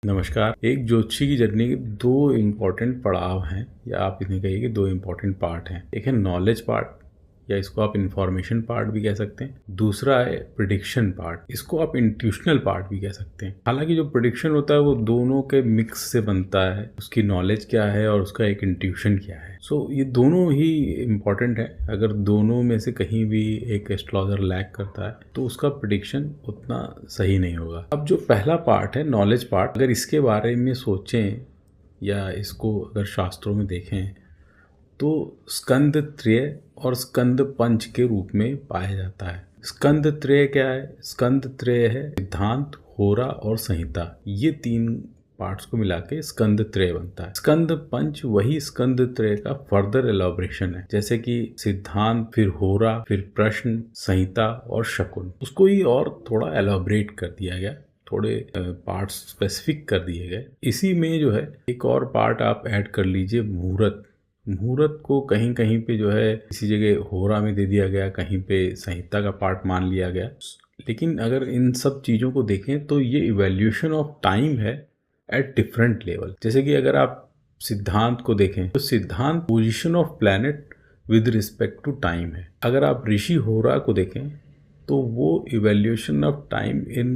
नमस्कार। एक ज्योतिषी की जर्नी के 2 इम्पोर्टेंट पड़ाव हैं या आप इन्हें कहिए कि 2 इम्पोर्टेंट पार्ट हैं। एक है नॉलेज पार्ट या इसको आप इन्फॉर्मेशन पार्ट भी कह सकते हैं। दूसरा है प्रेडिक्शन पार्ट, इसको आप इंट्यूशनल पार्ट भी कह सकते हैं। हालांकि जो प्रेडिक्शन होता है वो दोनों के मिक्स से बनता है, उसकी नॉलेज क्या है और उसका एक इंट्यूशन क्या है। ये दोनों ही इम्पोर्टेंट है। अगर दोनों में से कहीं भी एक एस्ट्रोलॉजर लैक करता है तो उसका प्रेडिक्शन उतना सही नहीं होगा। अब जो पहला पार्ट है नॉलेज पार्ट, अगर इसके बारे में सोचें या इसको अगर शास्त्रों में देखें तो स्कंद त्रय और स्कंद पंच के रूप में पाया जाता है। स्कंद त्रय क्या है? स्कंद त्रय है सिद्धांत, होरा और संहिता, ये 3 पार्ट्स को मिला के स्कंद त्रय बनता है। स्कंद पंच वही स्कंद त्रय का फर्दर एलॉबरेशन है, जैसे कि सिद्धांत, फिर होरा, फिर प्रश्न, संहिता और शकुन। उसको ही और थोड़ा एलॉबरेट कर दिया गया, थोड़े पार्ट्स स्पेसिफिक कर दिए गए। इसी में जो है एक और पार्ट आप ऐड कर लीजिए, मुहूर्त। मुहूर्त को कहीं कहीं पे जो है किसी जगह होरा में दे दिया गया, कहीं पे संहिता का पार्ट मान लिया गया। लेकिन अगर इन सब चीज़ों को देखें तो ये इवैल्यूएशन ऑफ टाइम है एट डिफरेंट लेवल। जैसे कि अगर आप सिद्धांत को देखें तो सिद्धांत position of planet with respect to time है। अगर आप ऋषि होरा को देखें तो वो evaluation of time in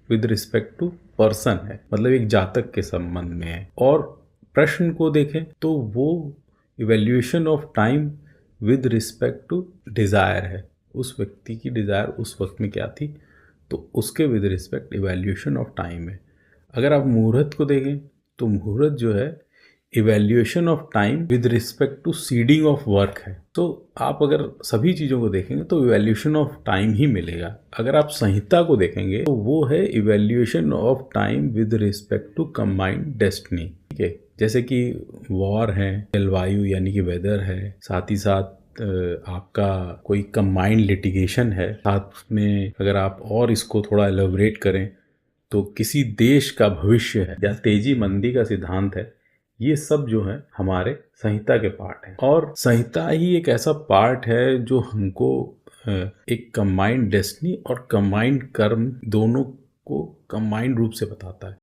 with respect to person है, मतलब एक जातक के संबंध में है। और प्रश्न को देखें तो वो evaluation of time with respect to desire है, उस व्यक्ति की डिज़ायर उस वक्त में क्या थी, तो उसके with respect evaluation of time है। अगर आप मुहूर्त को देखें तो मुहूर्त जो है evaluation of time with respect to seeding of work है। तो आप अगर सभी चीज़ों को देखेंगे तो इवैल्यूएशन ऑफ टाइम ही मिलेगा। अगर आप संहिता को देखेंगे तो वो है evaluation of time with respect to combined destiny. ठीक है, जैसे कि वॉर है, जलवायु यानी कि वेदर है, साथ ही साथ आपका कोई कंबाइंड लिटिगेशन है, साथ में अगर आप और इसको थोड़ा एलोबरेट करें तो किसी देश का भविष्य है या तेजी मंदी का सिद्धांत है। ये सब जो है हमारे संहिता के पार्ट हैं। और संहिता ही एक ऐसा पार्ट है जो हमको एक कंबाइंड डेस्टिनी और कंबाइंड कर्म दोनों को कंबाइंड रूप से बताता है।